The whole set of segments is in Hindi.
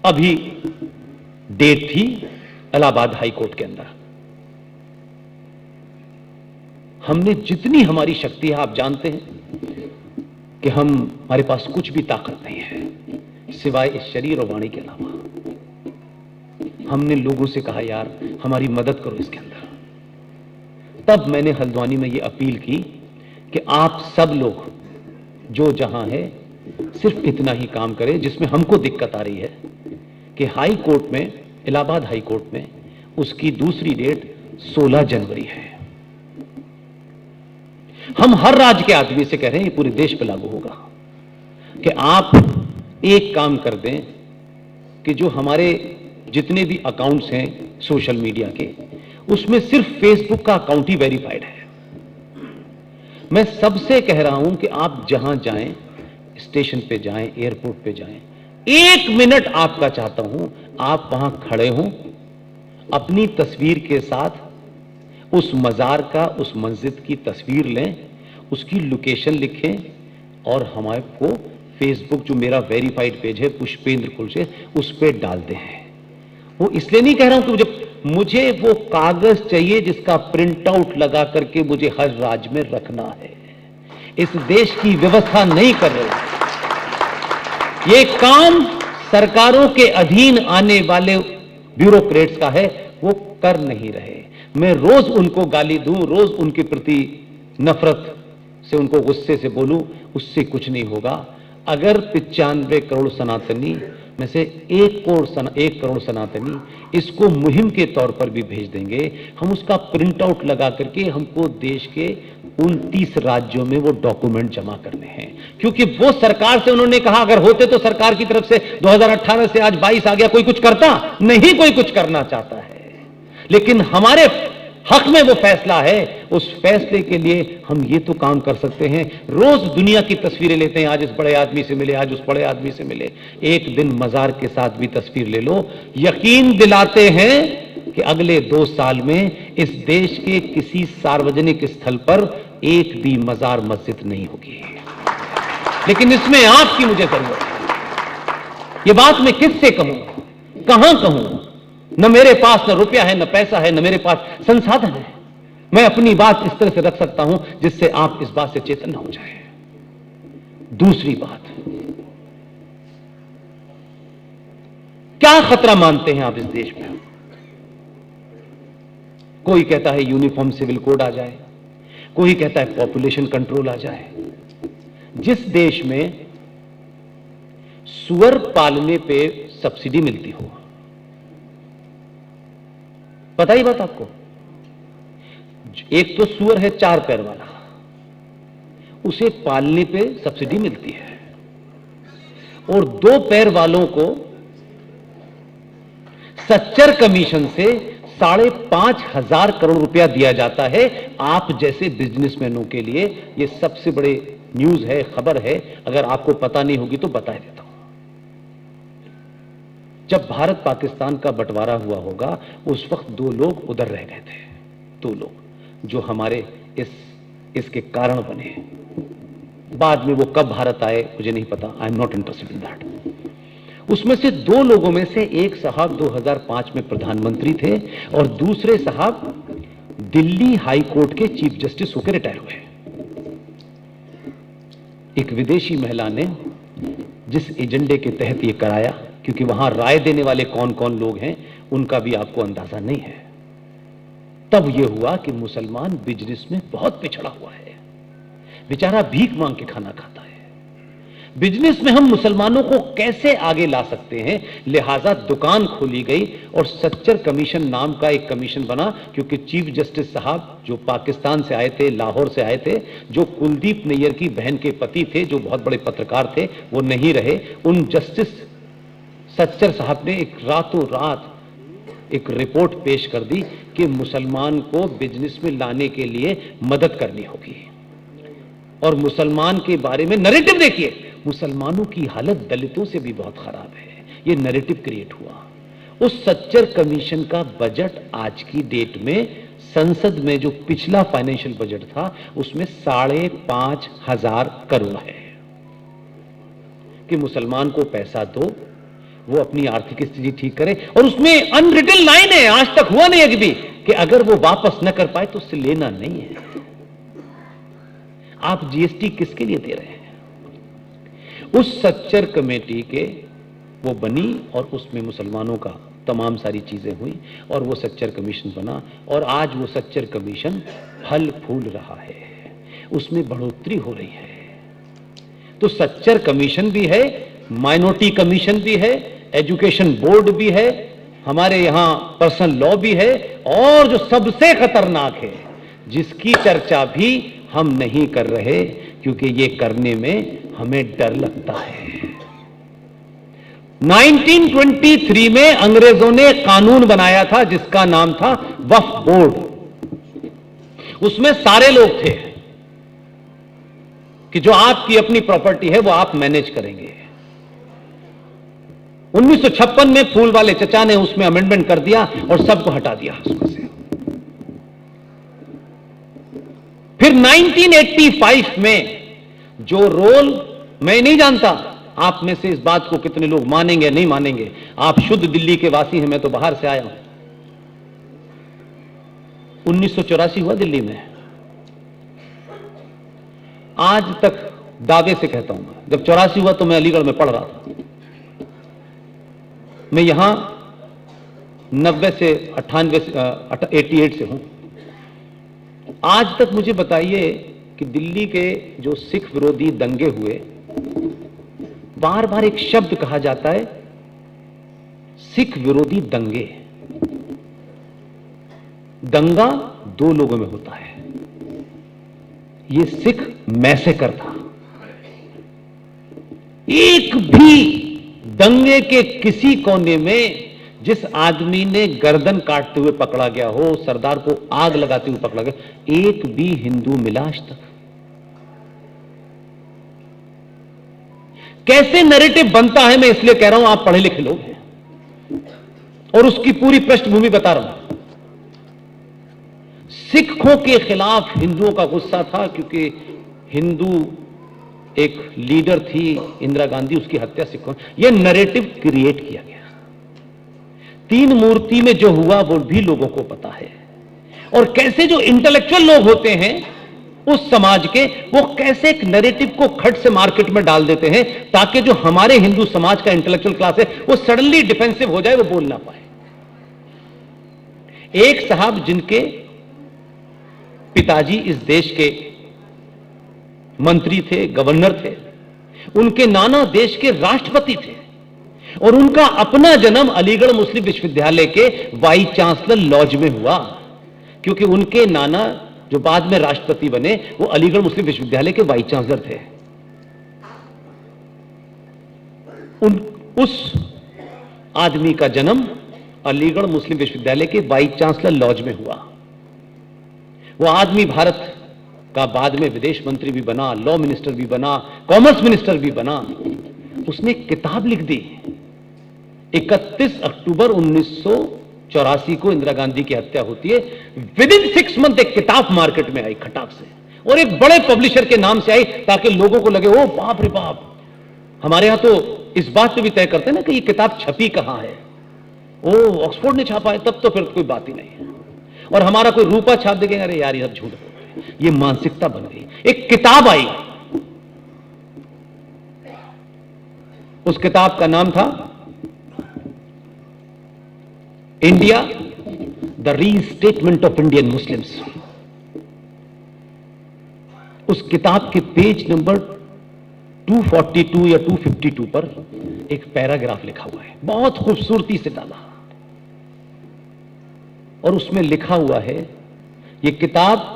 अभी डेट थी इलाहाबाद हाई कोर्ट के अंदर। हमने जितनी हमारी शक्ति है, आप जानते हैं कि हमारे पास कुछ भी ताकत नहीं है सिवाय इस शरीर और वाणी के अलावा। हमने लोगों से कहा यार हमारी मदद करो इसके अंदर। तब मैंने हल्द्वानी में यह अपील की कि आप सब लोग जो जहां है सिर्फ इतना ही काम करें जिसमें हमको दिक्कत आ रही है कि हाई कोर्ट में, इलाहाबाद हाई कोर्ट में उसकी दूसरी डेट 16 जनवरी है। हम हर राज्य के आदमी से कह रहे हैं, ये पूरे देश पे लागू होगा कि आप एक काम कर दें कि जो हमारे जितने भी अकाउंट्स हैं सोशल मीडिया के, उसमें सिर्फ फेसबुक का अकाउंट ही वेरीफाइड है। मैं सबसे कह रहा हूं कि आप जहां जाएं, स्टेशन पे जाएं, एयरपोर्ट पे जाएं, 1 मिनट आपका चाहता हूं, आप वहां खड़े हों, अपनी तस्वीर के साथ उस मजार का, उस मस्जिद की तस्वीर लें, उसकी लोकेशन लिखें और हमारे को फेसबुक जो मेरा वेरीफाइड पेज है पुष्पेंद्र कुलशेर, उस पर डाल दें। वो इसलिए नहीं कह रहा हूं कि मुझे वो कागज चाहिए जिसका प्रिंट आउट लगा करके मुझे हर राज्य में रखना है। इस देश की व्यवस्था नहीं कर रही। ये काम सरकारों के अधीन आने वाले ब्यूरोक्रेट्स का है, वो कर नहीं रहे। मैं रोज उनको गाली दूं, रोज उनके प्रति नफरत से, उनको गुस्से से बोलूं, उससे कुछ नहीं होगा। अगर 95 करोड़ सनातनी में से 1 करोड़ सनातनी इसको मुहिम के तौर पर भी भेज देंगे, हम उसका प्रिंट आउट लगा करके हमको देश के 29 राज्यों में वो डॉक्यूमेंट जमा करने हैं। क्योंकि वो सरकार से उन्होंने कहा अगर होते तो सरकार की तरफ से 2018 से आज 22 आ गया, कोई कुछ करता नहीं, कोई कुछ करना चाहता है। लेकिन हमारे हक में वो फैसला है, उस फैसले के लिए हम ये तो काम कर सकते हैं। रोज दुनिया की तस्वीरें लेते हैं, आज इस बड़े आदमी से मिले, आज उस बड़े आदमी से मिले, एक दिन मजार के साथ भी तस्वीर ले लो। यकीन दिलाते हैं कि अगले 2 साल में इस देश के किसी सार्वजनिक स्थल पर एक भी मजार मस्जिद नहीं होगी। लेकिन इसमें आपकी मुझे जरूरत है। ये बात मैं किससे कहूं, कहां कहूं? न मेरे पास न रुपया है, न पैसा है, न मेरे पास संसाधन है। मैं अपनी बात इस तरह से रख सकता हूं जिससे आप इस बात से चेतन हो जाए। दूसरी बात, क्या खतरा मानते हैं आप इस देश में? कोई कहता है यूनिफॉर्म सिविल कोड आ जाए, कोई कहता है पॉपुलेशन कंट्रोल आ जाए। जिस देश में सुअर पालने पे सब्सिडी मिलती हो, पता ही बात आपको, एक तो सुअर है 4 पैर वाला, उसे पालने पे सब्सिडी मिलती है, और 2 पैर वालों को सच्चर कमीशन से 5,500 करोड़ रुपया दिया जाता है। आप जैसे बिजनेसमैनों के लिए यह सबसे बड़े न्यूज है, खबर है। अगर आपको पता नहीं होगी तो बता देता हूं। जब भारत पाकिस्तान का बंटवारा हुआ होगा, उस वक्त 2 लोग उधर रह गए थे, 2 लोग जो हमारे इसके कारण बने। बाद में वो कब भारत आए मुझे नहीं पता, I am not interested in that. उसमें से 2 लोगों में से एक साहब 2005 में प्रधानमंत्री थे और दूसरे साहब दिल्ली हाई कोर्ट के चीफ जस्टिस होकर रिटायर हुए। एक विदेशी महिला ने जिस एजेंडे के तहत यह कराया, क्योंकि वहां राय देने वाले कौन कौन लोग हैं उनका भी आपको अंदाजा नहीं है, तब यह हुआ कि मुसलमान बिजनेस में बहुत पिछड़ा हुआ है। बेचारा भीख मांग के खाना खाता है। बिजनेस में हम मुसलमानों को कैसे आगे ला सकते हैं, लिहाजा दुकान खोली गई और सच्चर कमीशन नाम का एक कमीशन बना। क्योंकि चीफ जस्टिस साहब जो पाकिस्तान से आए थे, लाहौर से आए थे, जो कुलदीप नैयर की बहन के पति थे, जो बहुत बड़े पत्रकार थे, वो नहीं रहे। उन जस्टिस सच्चर साहब ने एक रातों रात एक रिपोर्ट पेश कर दी कि मुसलमान को बिजनेस में लाने के लिए मदद करनी होगी। और मुसलमान के बारे में नैरेटिव देखिए, मुसलमानों की हालत दलितों से भी बहुत खराब है, ये नैरेटिव क्रिएट हुआ। उस सच्चर कमीशन का बजट आज की डेट में संसद में जो पिछला फाइनेंशियल बजट था उसमें 5,500 करोड़ है कि मुसलमान को पैसा दो, वो अपनी आर्थिक स्थिति ठीक करे। और उसमें अनरिटन लाइन है, आज तक हुआ नहीं एक भी, कि अगर वो वापस न कर पाए तो उससे लेना नहीं है। आप जीएसटी किसके लिए दे रहे हैं? उस सच्चर कमेटी के वो बनी और उसमें मुसलमानों का तमाम सारी चीजें हुई और वो सच्चर कमीशन बना और आज वो सच्चर कमीशन फल फूल रहा है, उसमें बढ़ोतरी हो रही है। तो सच्चर कमीशन भी है, माइनॉरिटी कमीशन भी है, एजुकेशन बोर्ड भी है, हमारे यहां पर्सनल लॉ भी है, और जो सबसे खतरनाक है जिसकी चर्चा भी हम नहीं कर रहे क्योंकि ये करने में हमें डर लगता है। 1923 में अंग्रेजों ने कानून बनाया था जिसका नाम था वक्फ बोर्ड। उसमें सारे लोग थे कि जो आपकी अपनी प्रॉपर्टी है वो आप मैनेज करेंगे। 1956 में फूल वाले चचा ने उसमें अमेंडमेंट कर दिया और सबको हटा दिया उसमें से। फिर 1985 में जो रोल, मैं नहीं जानता आप में से इस बात को कितने लोग मानेंगे नहीं मानेंगे, आप शुद्ध दिल्ली के वासी हैं, मैं तो बाहर से आया हूं। 1984 हुआ दिल्ली में, आज तक दावे से कहता हूं, जब 84 हुआ तो मैं अलीगढ़ में पढ़ रहा था। मैं यहां 90 से 98 से 88 से हूं। आज तक मुझे बताइए कि दिल्ली के जो सिख विरोधी दंगे हुए, बार बार एक शब्द कहा जाता है, सिख विरोधी दंगे। दंगा दो लोगों में होता है, ये सिख मैसेकर था। एक भी दंगे के किसी कोने में जिस आदमी ने गर्दन काटते हुए पकड़ा गया हो, सरदार को आग लगाते हुए पकड़ा गया, एक भी हिंदू मिला आज तक? कैसे नैरेटिव बनता है, मैं इसलिए कह रहा हूं, आप पढ़े लिखे लोग हैं और उसकी पूरी पृष्ठभूमि बता रहा हूं। सिखों के खिलाफ हिंदुओं का गुस्सा था क्योंकि हिंदू एक लीडर थी इंदिरा गांधी, उसकी हत्या सिखों, यह नैरेटिव क्रिएट किया गया। 3 मूर्ति में जो हुआ वो भी लोगों को पता है। और कैसे जो इंटेलेक्चुअल लोग होते हैं उस समाज के, वो कैसे एक नैरेटिव को खट से मार्केट में डाल देते हैं ताकि जो हमारे हिंदू समाज का इंटेलेक्चुअल क्लास है वो सडनली डिफेंसिव हो जाए, वो बोल ना पाए। एक साहब जिनके पिताजी इस देश के मंत्री थे, गवर्नर थे, उनके नाना देश के राष्ट्रपति थे और उनका अपना जन्म अलीगढ़ मुस्लिम विश्वविद्यालय के वाइस चांसलर लॉज में हुआ, क्योंकि उनके नाना जो बाद में राष्ट्रपति बने वो अलीगढ़ मुस्लिम विश्वविद्यालय के वाइस चांसलर थे। उस आदमी का जन्म अलीगढ़ मुस्लिम विश्वविद्यालय के वाइस चांसलर लॉज में हुआ। वो आदमी भारत का बाद में विदेश मंत्री भी बना, लॉ मिनिस्टर भी बना, कॉमर्स मिनिस्टर भी बना। उसने एक किताब लिख दी। 31 अक्टूबर 1984 को इंदिरा गांधी की हत्या होती है। विद इन 6 मंथ एक किताब मार्केट में आई खटाक से, और एक बड़े पब्लिशर के नाम से आई ताकि लोगों को लगे ओ बाप रे बाप। हमारे यहां तो इस बात पे भी तय करते हैं ना कि ये किताब छपी कहां है। ओ ऑक्सफोर्ड ने छापा है, तब तो फिर कोई बात ही नहीं है। और हमारा कोई रूपा छाप देंगे, अरे यार ये सब झूठ बोलते हैं। ये मानसिकता बन गई। एक किताब आई, उस किताब का नाम था India the restatement of Indian Muslims. उस किताब के पेज नंबर 242 या 252 पर एक पैराग्राफ लिखा हुआ है, बहुत खूबसूरती से डाला, और उसमें लिखा हुआ है ये किताब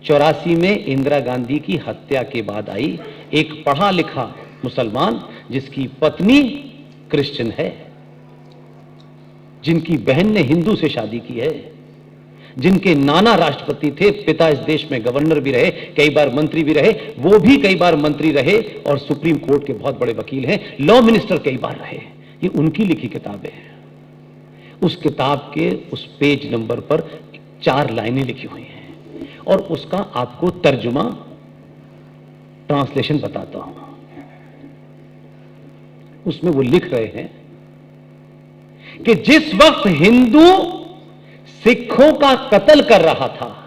84 में इंदिरा गांधी की हत्या के बाद आई। एक पढ़ा लिखा मुसलमान जिसकी पत्नी क्रिश्चियन है, जिनकी बहन ने हिंदू से शादी की है, जिनके नाना राष्ट्रपति थे, पिता इस देश में गवर्नर भी रहे, कई बार मंत्री भी रहे, वो भी कई बार मंत्री रहे और सुप्रीम कोर्ट के बहुत बड़े वकील हैं, लॉ मिनिस्टर कई बार रहे। ये उनकी लिखी किताबें हैं। उस किताब के उस पेज नंबर पर 4 लाइनें लिखी हुई हैं और उसका आपको तर्जुमा, ट्रांसलेशन बताता हूं। उसमें वो लिख रहे हैं कि जिस वक्त हिंदू सिखों का कत्ल कर रहा था,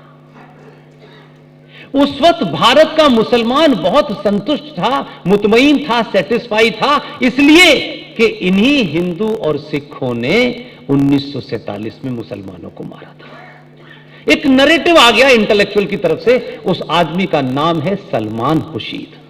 उस वक्त भारत का मुसलमान बहुत संतुष्ट था, मुतमईन था, सेटिस्फाई था, इसलिए कि इन्हीं हिंदू और सिखों ने 1947 में मुसलमानों को मारा था। एक नैरेटिव आ गया इंटेलेक्चुअल की तरफ से, उस आदमी का नाम है सलमान खुर्शीद।